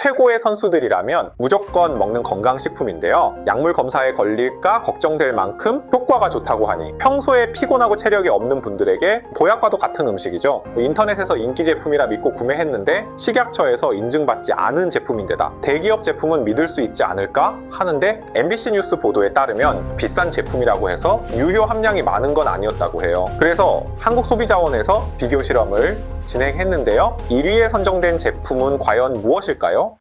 최고의 선수들이라면 무조건 먹는 건강식품인데요. 약물 검사에 걸릴까 걱정될 만큼 효과가 좋다고 하니 평소에 피곤하고 체력이 없는 분들에게 보약과도 같은 음식이죠. 인터넷에서 인기 제품이라 믿고 구매했는데 식약처에서 인증받지 않은 제품인데다 대기업 제품은 믿을 수 있지 않을까 하는데 MBC 뉴스 보도에 따르면 비싼 제품이라고 해서 유효 함량이 많은 건 아니었다고 해요. 그래서 한국소비자원에서 비교 실험을 진행했는데요. 1위에 선정된 제품은 과연 무엇일까요?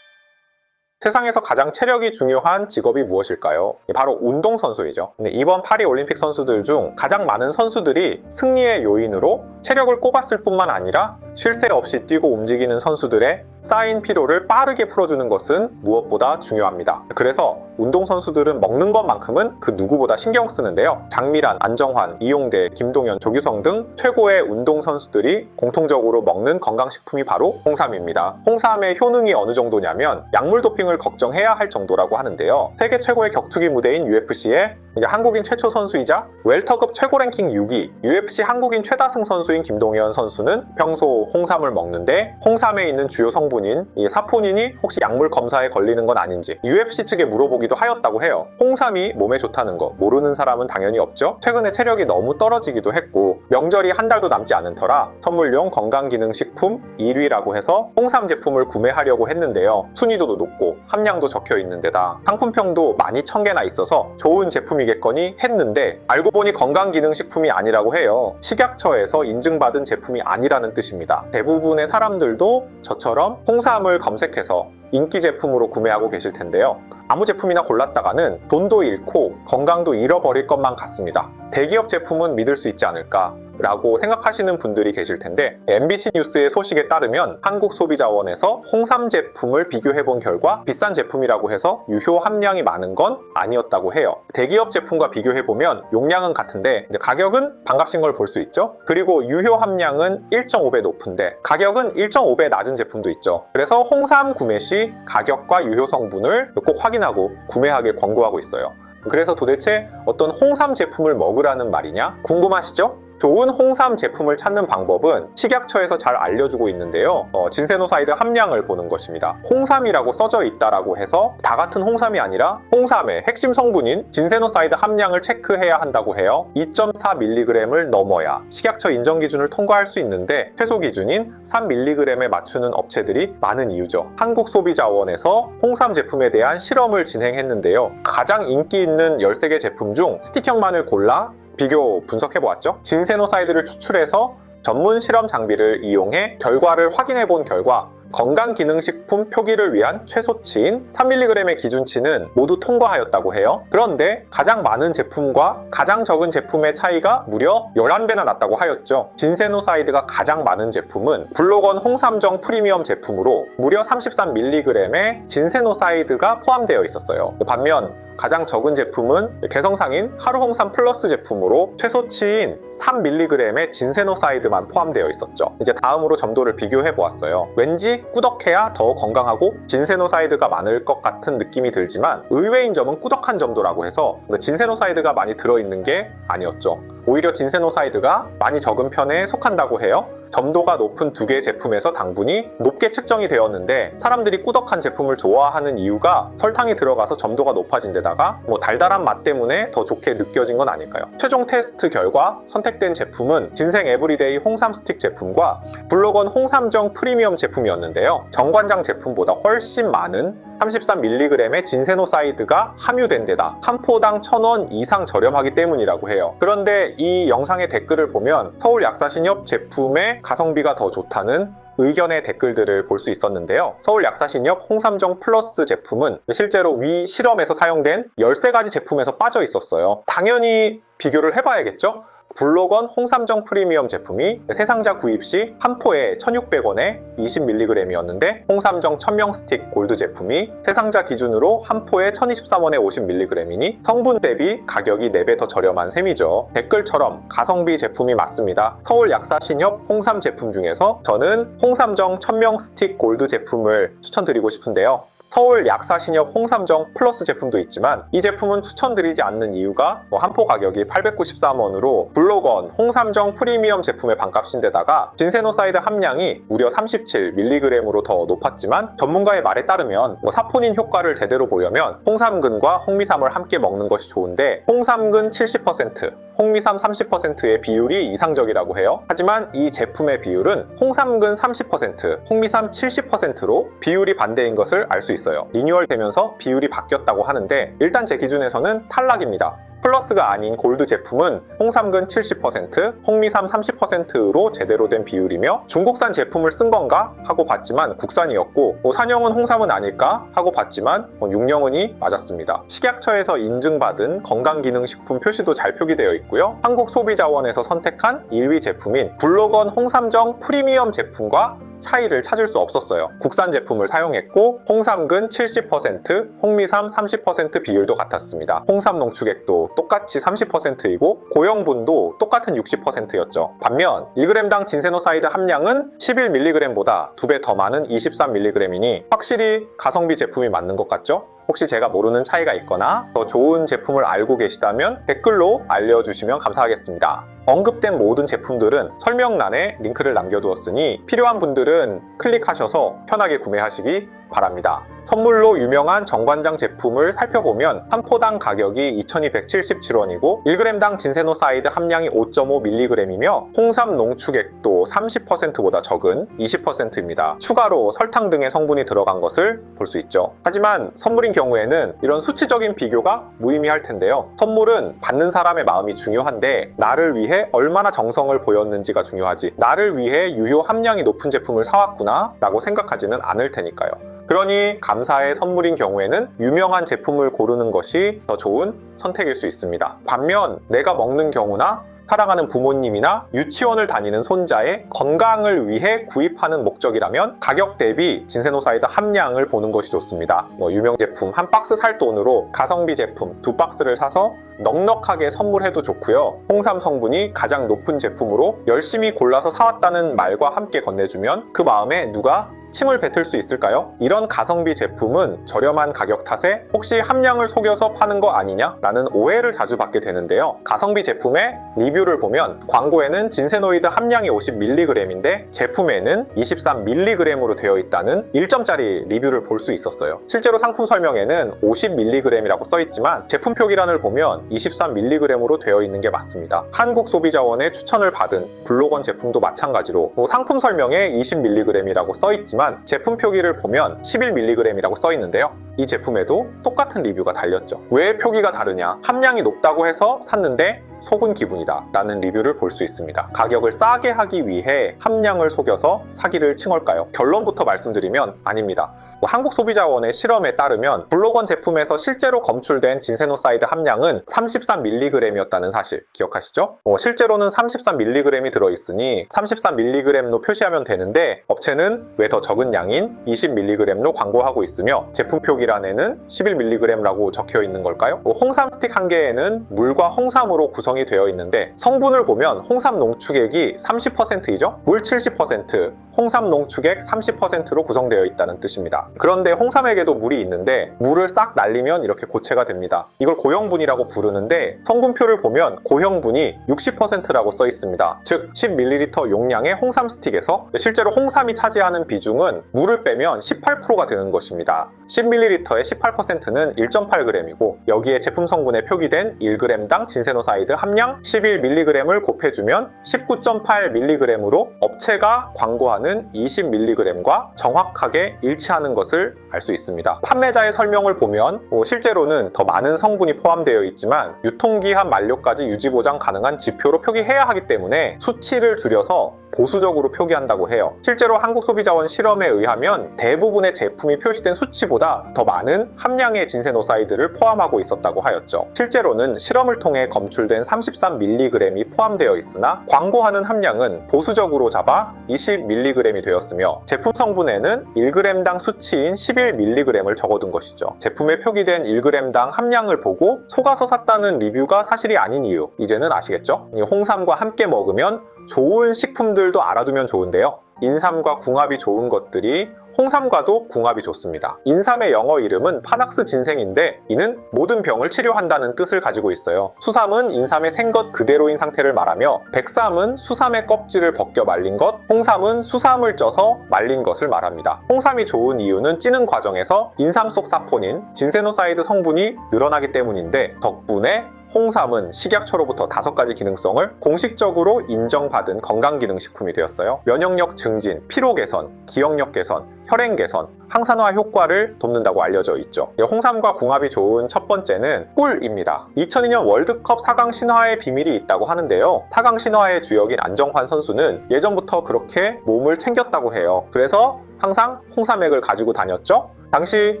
세상에서 가장 체력이 중요한 직업이 무엇일까요? 바로 운동선수이죠. 근데 이번 파리올림픽 선수들 중 가장 많은 선수들이 승리의 요인으로 체력을 꼽았을 뿐만 아니라 쉴 새 없이 뛰고 움직이는 선수들의 쌓인 피로를 빠르게 풀어주는 것은 무엇보다 중요합니다. 그래서 운동선수들은 먹는 것만큼은 그 누구보다 신경 쓰는데요. 장미란, 안정환, 이용대, 김동현, 조규성 등 최고의 운동선수들이 공통적으로 먹는 건강식품이 바로 홍삼입니다. 홍삼의 효능이 어느 정도냐면 약물 도핑을 걱정해야 할 정도라고 하는데요. 세계 최고의 격투기 무대인 UFC에 한국인 최초 선수이자 웰터급 최고 랭킹 6위, UFC 한국인 최다승 선수인 김동현 선수는 평소 홍삼을 먹는데 홍삼에 있는 주요 성분인 이 사포닌이 혹시 약물 검사에 걸리는 건 아닌지 UFC 측에 물어보기도 하였다고 해요. 홍삼이 몸에 좋다는 거 모르는 사람은 당연히 없죠. 최근에 체력이 너무 떨어지기도 했고 명절이 한 달도 남지 않은 터라 선물용 건강기능식품 1위라고 해서 홍삼 제품을 구매하려고 했는데요. 순위도도 높고 함량도 적혀 있는 데다 상품평도 12,000개나 있어서 좋은 제품이겠거니 했는데 알고 보니 건강기능식품이 아니라고 해요. 식약처에서 인증받은 제품이 아니라는 뜻입니다. 대부분의 사람들도 저처럼 홍삼을 검색해서 인기 제품으로 구매하고 계실 텐데요. 아무 제품이나 골랐다가는 돈도 잃고 건강도 잃어버릴 것만 같습니다. 대기업 제품은 믿을 수 있지 않을까 라고 생각하시는 분들이 계실 텐데 MBC 뉴스의 소식에 따르면 한국소비자원에서 홍삼 제품을 비교해본 결과 비싼 제품이라고 해서 유효 함량이 많은 건 아니었다고 해요. 대기업 제품과 비교해보면 용량은 같은데 가격은 반값인 걸 볼 수 있죠. 그리고 유효 함량은 1.5배 높은데 가격은 1.5배 낮은 제품도 있죠. 그래서 홍삼 구매 시 가격과 유효 성분을 꼭 확인하고 구매하길 권고하고 있어요. 그래서 도대체 어떤 홍삼 제품을 먹으라는 말이냐? 궁금하시죠? 좋은 홍삼 제품을 찾는 방법은 식약처에서 잘 알려주고 있는데요. 진세노사이드 함량을 보는 것입니다. 홍삼이라고 써져 있다라고 해서 다 같은 홍삼이 아니라 홍삼의 핵심 성분인 진세노사이드 함량을 체크해야 한다고 해요. 2.4mg을 넘어야 식약처 인정 기준을 통과할 수 있는데 최소 기준인 3mg에 맞추는 업체들이 많은 이유죠. 한국소비자원에서 홍삼 제품에 대한 실험을 진행했는데요. 가장 인기 있는 13개 제품 중 스틱형만을 골라 비교 분석해보았죠. 진세노사이드를 추출해서 전문 실험 장비를 이용해 결과를 확인해본 결과 건강기능식품 표기를 위한 최소치인 3mg의 기준치는 모두 통과하였다고 해요. 그런데 가장 많은 제품과 가장 적은 제품의 차이가 무려 11배나 났다고 하였죠. 진세노사이드가 가장 많은 제품은 블로건 홍삼정 프리미엄 제품으로 무려 33mg의 진세노사이드가 포함되어 있었어요. 반면 가장 적은 제품은 개성상인 하루홍삼 플러스 제품으로 최소치인 3mg의 진세노사이드만 포함되어 있었죠. 이제 다음으로 점도를 비교해 보았어요. 왠지 꾸덕해야 더 건강하고 진세노사이드가 많을 것 같은 느낌이 들지만 의외인 점은 꾸덕한 점도라고 해서 진세노사이드가 많이 들어있는 게 아니었죠. 오히려 진세노사이드가 많이 적은 편에 속한다고 해요. 점도가 높은 두 개 제품에서 당분이 높게 측정이 되었는데 사람들이 꾸덕한 제품을 좋아하는 이유가 설탕이 들어가서 점도가 높아진 데다가 달달한 맛 때문에 더 좋게 느껴진 건 아닐까요? 최종 테스트 결과 선택된 제품은 진생 에브리데이 홍삼 스틱 제품과 블로건 홍삼정 프리미엄 제품이었는데요. 정관장 제품보다 훨씬 많은 33mg의 진세노사이드가 함유된 데다 한 포당 1,000원 이상 저렴하기 때문이라고 해요. 그런데 이 영상의 댓글을 보면 서울약사신협 제품의 가성비가 더 좋다는 의견의 댓글들을 볼 수 있었는데요. 서울약사신협 홍삼정 플러스 제품은 실제로 위 실험에서 사용된 13가지 제품에서 빠져 있었어요. 당연히 비교를 해봐야겠죠? 블로건 홍삼정 프리미엄 제품이 세상자 구입 시 한 포에 1,600원에 20mg이었는데 홍삼정 천명 스틱 골드 제품이 세상자 기준으로 한 포에 1,023원에 50mg이니 성분 대비 가격이 4배 더 저렴한 셈이죠. 댓글처럼 가성비 제품이 맞습니다. 서울약사신협 홍삼 제품 중에서 저는 홍삼정 천명 스틱 골드 제품을 추천드리고 싶은데요. 서울 약사신협 홍삼정 플러스 제품도 있지만 이 제품은 추천드리지 않는 이유가 한 포 가격이 893원으로 블로건 홍삼정 프리미엄 제품의 반값인데다가 진세노사이드 함량이 무려 37mg으로 더 높았지만 전문가의 말에 따르면 사포닌 효과를 제대로 보려면 홍삼근과 홍미삼을 함께 먹는 것이 좋은데 홍삼근 70%, 홍미삼 30%의 비율이 이상적이라고 해요. 하지만 이 제품의 비율은 홍삼근 30%, 홍미삼 70%로 비율이 반대인 것을 알 수 있어요. 리뉴얼되면서 비율이 바뀌었다고 하는데 일단 제 기준에서는 탈락입니다. 플러스가 아닌 골드 제품은 홍삼근 70%, 홍미삼 30%로 제대로 된 비율이며 중국산 제품을 쓴 건가? 하고 봤지만 국산이었고 산영은 홍삼은 아닐까? 하고 봤지만 육영은이 맞았습니다. 식약처에서 인증받은 건강기능식품 표시도 잘 표기되어 있고요. 한국소비자원에서 선택한 1위 제품인 블로건 홍삼정 프리미엄 제품과 차이를 찾을 수 없었어요. 국산 제품을 사용했고 홍삼근 70%, 홍미삼 30% 비율도 같았습니다. 홍삼 농축액도 똑같이 30%이고 고형분도 똑같은 60%였죠. 반면 1g당 진세노사이드 함량은 11mg보다 2배 더 많은 23mg이니 확실히 가성비 제품이 맞는 것 같죠? 혹시 제가 모르는 차이가 있거나 더 좋은 제품을 알고 계시다면 댓글로 알려주시면 감사하겠습니다. 언급된 모든 제품들은 설명란에 링크를 남겨두었으니 필요한 분들은 클릭하셔서 편하게 구매하시기 바랍니다. 선물로 유명한 정관장 제품을 살펴보면 한 포당 가격이 2277원이고 1g당 진세노사이드 함량이 5.5mg이며 홍삼 농축액도 30%보다 적은 20%입니다. 추가로 설탕 등의 성분이 들어간 것을 볼 수 있죠. 하지만 선물인 경우에는 이런 수치적인 비교가 무의미할 텐데요. 선물은 받는 사람의 마음이 중요한데 나를 위해 얼마나 정성을 보였는지가 중요하지 나를 위해 유효 함량이 높은 제품을 사왔구나 라고 생각하지는 않을 테니까요. 그러니 감사의 선물인 경우에는 유명한 제품을 고르는 것이 더 좋은 선택일 수 있습니다. 반면 내가 먹는 경우나 사랑하는 부모님이나 유치원을 다니는 손자의 건강을 위해 구입하는 목적이라면 가격 대비 진세노사이드 함량을 보는 것이 좋습니다. 유명 제품 한 박스 살 돈으로 가성비 제품 2박스를 사서 넉넉하게 선물해도 좋고요. 홍삼 성분이 가장 높은 제품으로 열심히 골라서 사왔다는 말과 함께 건네주면 그 마음에 누가 침을 뱉을 수 있을까요? 이런 가성비 제품은 저렴한 가격 탓에 혹시 함량을 속여서 파는 거 아니냐? 라는 오해를 자주 받게 되는데요. 가성비 제품의 리뷰를 보면 광고에는 진세노이드 함량이 50mg인데 제품에는 23mg으로 되어 있다는 1점짜리 리뷰를 볼 수 있었어요. 실제로 상품 설명에는 50mg이라고 써있지만 제품 표기란을 보면 23mg으로 되어 있는 게 맞습니다. 한국소비자원의 추천을 받은 블로건 제품도 마찬가지로 상품 설명에 20mg이라고 써있지만 제품 표기를 보면 11mg이라고 써 있는데요. 이 제품에도 똑같은 리뷰가 달렸죠. 왜 표기가 다르냐? 함량이 높다고 해서 샀는데 속은 기분이다 라는 리뷰를 볼 수 있습니다. 가격을 싸게 하기 위해 함량을 속여서 사기를 친 걸까요? 결론부터 말씀드리면 아닙니다. 한국소비자원의 실험에 따르면 블로건 제품에서 실제로 검출된 진세노사이드 함량은 33mg이었다는 사실 기억하시죠? 실제로는 33mg이 들어있으니 33mg로 표시하면 되는데 업체는 왜 더 적은 양인 20mg로 광고하고 있으며 제품 표기란에는 11mg라고 적혀 있는 걸까요? 홍삼 스틱 한 개에는 물과 홍삼으로 구성이 되어 있는데 성분을 보면 홍삼 농축액이 30%이죠? 물 70%, 홍삼 농축액 30%로 구성되어 있다는 뜻입니다. 그런데 홍삼액에도 물이 있는데 물을 싹 날리면 이렇게 고체가 됩니다. 이걸 고형분이라고 부르는데 성분표를 보면 고형분이 60%라고 써 있습니다. 즉 10ml 용량의 홍삼 스틱에서 실제로 홍삼이 차지하는 비중은 물을 빼면 18%가 되는 것입니다. 10ml의 18%는 1.8g이고 여기에 제품 성분에 표기된 1g당 진세노사이드 함량 11mg을 곱해주면 19.8mg으로 업체가 광고하는 20mg과 정확하게 일치하는 것을 알 수 있습니다. 판매자의 설명을 보면 실제로는 더 많은 성분이 포함되어 있지만 유통기한 만료까지 유지보장 가능한 지표로 표기해야 하기 때문에 수치를 줄여서 보수적으로 표기한다고 해요. 실제로 한국소비자원 실험에 의하면 대부분의 제품이 표시된 수치보다 더 많은 함량의 진세노사이드를 포함하고 있었다고 하였죠. 실제로는 실험을 통해 검출된 33mg이 포함되어 있으나 광고하는 함량은 보수적으로 잡아 20mg이 되었으며 제품 성분에는 1g당 수치인 11mg을 적어둔 것이죠. 제품에 표기된 1g당 함량을 보고 속아서 샀다는 리뷰가 사실이 아닌 이유 이제는 아시겠죠? 홍삼과 함께 먹으면 좋은 식품들도 알아두면 좋은데요. 인삼과 궁합이 좋은 것들이 홍삼과도 궁합이 좋습니다. 인삼의 영어 이름은 파낙스 진생인데 이는 모든 병을 치료한다는 뜻을 가지고 있어요. 수삼은 인삼의 생것 그대로인 상태를 말하며 백삼은 수삼의 껍질을 벗겨 말린 것, 홍삼은 수삼을 쪄서 말린 것을 말합니다. 홍삼이 좋은 이유는 찌는 과정에서 인삼 속 사포닌, 진세노사이드 성분이 늘어나기 때문인데 덕분에 홍삼은 식약처로부터 5가지 기능성을 공식적으로 인정받은 건강기능식품이 되었어요. 면역력 증진, 피로 개선, 기억력 개선, 혈행 개선, 항산화 효과를 돕는다고 알려져 있죠. 홍삼과 궁합이 좋은 첫 번째는 꿀입니다. 2002년 월드컵 4강 신화의 비밀이 있다고 하는데요. 4강 신화의 주역인 안정환 선수는 예전부터 그렇게 몸을 챙겼다고 해요. 그래서 항상 홍삼액을 가지고 다녔죠. 당시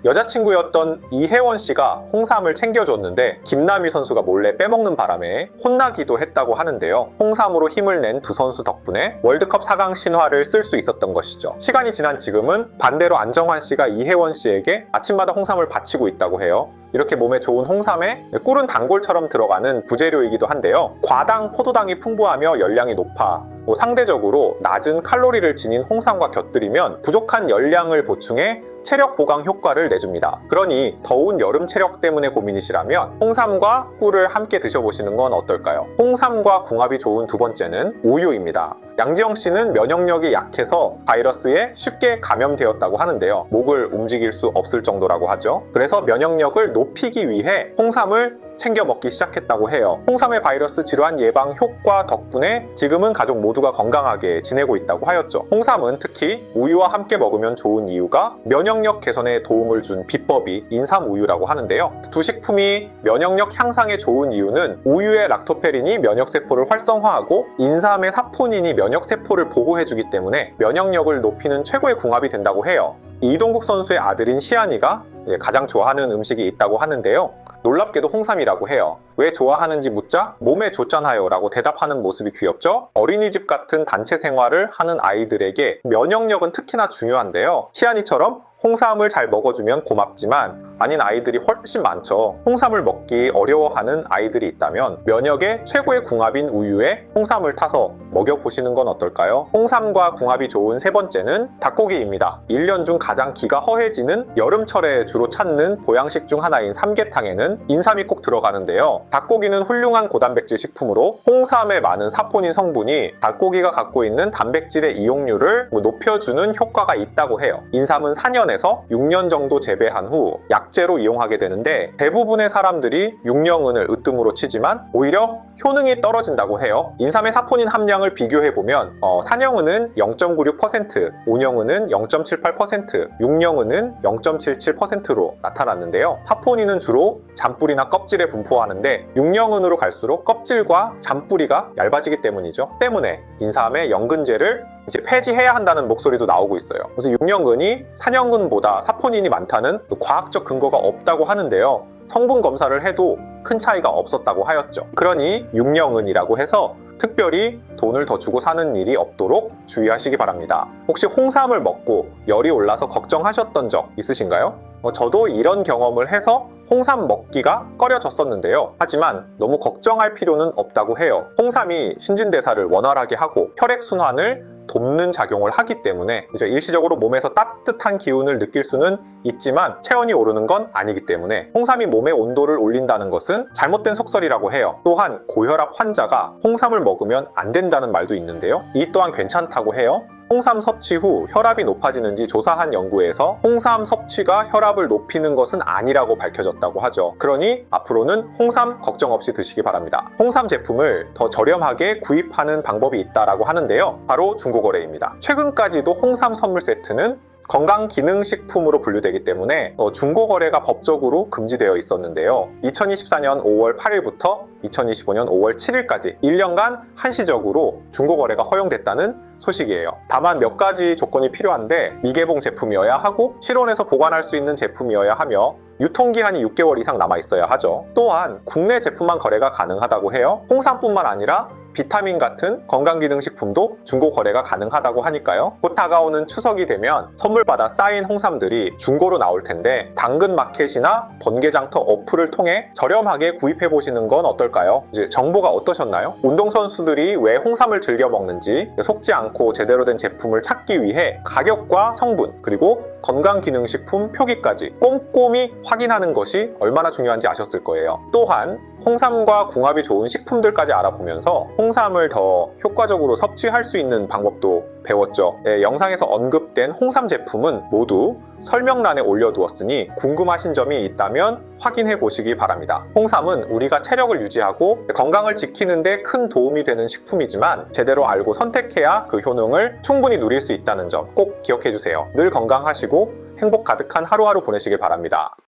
여자친구였던 이혜원 씨가 홍삼을 챙겨줬는데 김남희 선수가 몰래 빼먹는 바람에 혼나기도 했다고 하는데요. 홍삼으로 힘을 낸 두 선수 덕분에 월드컵 4강 신화를 쓸 수 있었던 것이죠. 시간이 지난 지금은 반대로 안정환 씨가 이혜원 씨에게 아침마다 홍삼을 바치고 있다고 해요. 이렇게 몸에 좋은 홍삼에 꿀은 단골처럼 들어가는 부재료이기도 한데요. 과당 포도당이 풍부하며 열량이 높아 상대적으로 낮은 칼로리를 지닌 홍삼과 곁들이면 부족한 열량을 보충해 체력 보강 효과를 내줍니다. 그러니 더운 여름 체력 때문에 고민이시라면 홍삼과 꿀을 함께 드셔보시는 건 어떨까요? 홍삼과 궁합이 좋은 두 번째는 우유입니다. 양지영 씨는 면역력이 약해서 바이러스에 쉽게 감염되었다고 하는데요. 목을 움직일 수 없을 정도라고 하죠. 그래서 면역력을 높이기 위해 홍삼을 챙겨 먹기 시작했다고 해요. 홍삼의 바이러스 질환 예방 효과 덕분에 지금은 가족 모두가 건강하게 지내고 있다고 하였죠. 홍삼은 특히 우유와 함께 먹으면 좋은 이유가 면역력 개선에 도움을 준 비법이 인삼 우유라고 하는데요. 두 식품이 면역력 향상에 좋은 이유는 우유의 락토페린이 면역세포를 활성화하고 인삼의 사포닌이 면역세포를 보호해주기 때문에 면역력을 높이는 최고의 궁합이 된다고 해요. 이동국 선수의 아들인 시안이가 가장 좋아하는 음식이 있다고 하는데요. 놀랍게도 홍삼이라고 해요. 왜 좋아하는지 묻자 몸에 좋잖아요 라고 대답하는 모습이 귀엽죠? 어린이집 같은 단체 생활을 하는 아이들에게 면역력은 특히나 중요한데요. 시안이처럼 홍삼을 잘 먹어주면 고맙지만 아닌 아이들이 훨씬 많죠. 홍삼을 먹기 어려워하는 아이들이 있다면 면역에 최고의 궁합인 우유에 홍삼을 타서 먹여보시는 건 어떨까요? 홍삼과 궁합이 좋은 세 번째는 닭고기입니다. 1년 중 가장 기가 허해지는 여름철에 주로 찾는 보양식 중 하나인 삼계탕에는 인삼이 꼭 들어가는데요. 닭고기는 훌륭한 고단백질 식품으로 홍삼에 많은 사포닌 성분이 닭고기가 갖고 있는 단백질의 이용률을 높여주는 효과가 있다고 해요. 인삼은 4년에서 6년 정도 재배한 후 약재로 이용하게 되는데 대부분의 사람들이 육령은을 으뜸으로 치지만 오히려 효능이 떨어진다고 해요. 인삼의 사포닌 함량을 비교해보면 산영은은 0.96%, 온영은은 0.78%, 육령은은 0.77%로 나타났는데요. 사포닌은 주로 잔뿌리나 껍질에 분포하는데 육령은으로 갈수록 껍질과 잔뿌리가 얇아지기 때문이죠. 때문에 인삼의 연근제를 이제 폐지해야 한다는 목소리도 나오고 있어요. 그래서 육령근이 산영근보다 사포닌이 많다는 과학적 근거가 없다고 하는데요. 성분 검사를 해도 큰 차이가 없었다고 하였죠. 그러니 육령은이라고 해서 특별히 돈을 더 주고 사는 일이 없도록 주의하시기 바랍니다. 혹시 홍삼을 먹고 열이 올라서 걱정하셨던 적 있으신가요? 저도 이런 경험을 해서 홍삼 먹기가 꺼려졌었는데요. 하지만 너무 걱정할 필요는 없다고 해요. 홍삼이 신진대사를 원활하게 하고 혈액순환을 돕는 작용을 하기 때문에 일시적으로 몸에서 따뜻한 기운을 느낄 수는 있지만 체온이 오르는 건 아니기 때문에 홍삼이 몸의 온도를 올린다는 것은 잘못된 속설이라고 해요. 또한 고혈압 환자가 홍삼을 먹으면 안 된다는 말도 있는데요. 이 또한 괜찮다고 해요. 홍삼 섭취 후 혈압이 높아지는지 조사한 연구에서 홍삼 섭취가 혈압을 높이는 것은 아니라고 밝혀졌다고 하죠. 그러니 앞으로는 홍삼 걱정 없이 드시기 바랍니다. 홍삼 제품을 더 저렴하게 구입하는 방법이 있다고 하는데요. 바로 중고거래입니다. 최근까지도 홍삼 선물 세트는 건강기능식품으로 분류되기 때문에 중고거래가 법적으로 금지되어 있었는데요. 2024년 5월 8일부터 2025년 5월 7일까지 1년간 한시적으로 중고거래가 허용됐다는 소식이에요. 다만 몇 가지 조건이 필요한데 미개봉 제품이어야 하고 실온에서 보관할 수 있는 제품이어야 하며 유통기한이 6개월 이상 남아 있어야 하죠. 또한 국내 제품만 거래가 가능하다고 해요. 홍삼뿐만 아니라 비타민 같은 건강기능식품도 중고 거래가 가능하다고 하니까요. 곧 다가오는 추석이 되면 선물받아 쌓인 홍삼들이 중고로 나올 텐데 당근마켓이나 번개장터 어플을 통해 저렴하게 구입해보시는 건 어떨까요? 이제 정보가 어떠셨나요? 운동선수들이 왜 홍삼을 즐겨 먹는지, 속지 않고 제대로 된 제품을 찾기 위해 가격과 성분, 그리고 건강기능식품 표기까지 꼼꼼히 확인하는 것이 얼마나 중요한지 아셨을 거예요. 또한 홍삼과 궁합이 좋은 식품들까지 알아보면서 홍삼을 더 효과적으로 섭취할 수 있는 방법도 배웠죠. 영상에서 언급된 홍삼 제품은 모두 설명란에 올려두었으니 궁금하신 점이 있다면 확인해 보시기 바랍니다. 홍삼은 우리가 체력을 유지하고 건강을 지키는 데 큰 도움이 되는 식품이지만 제대로 알고 선택해야 그 효능을 충분히 누릴 수 있다는 점 꼭 기억해 주세요. 늘 건강하시고 행복 가득한 하루하루 보내시길 바랍니다.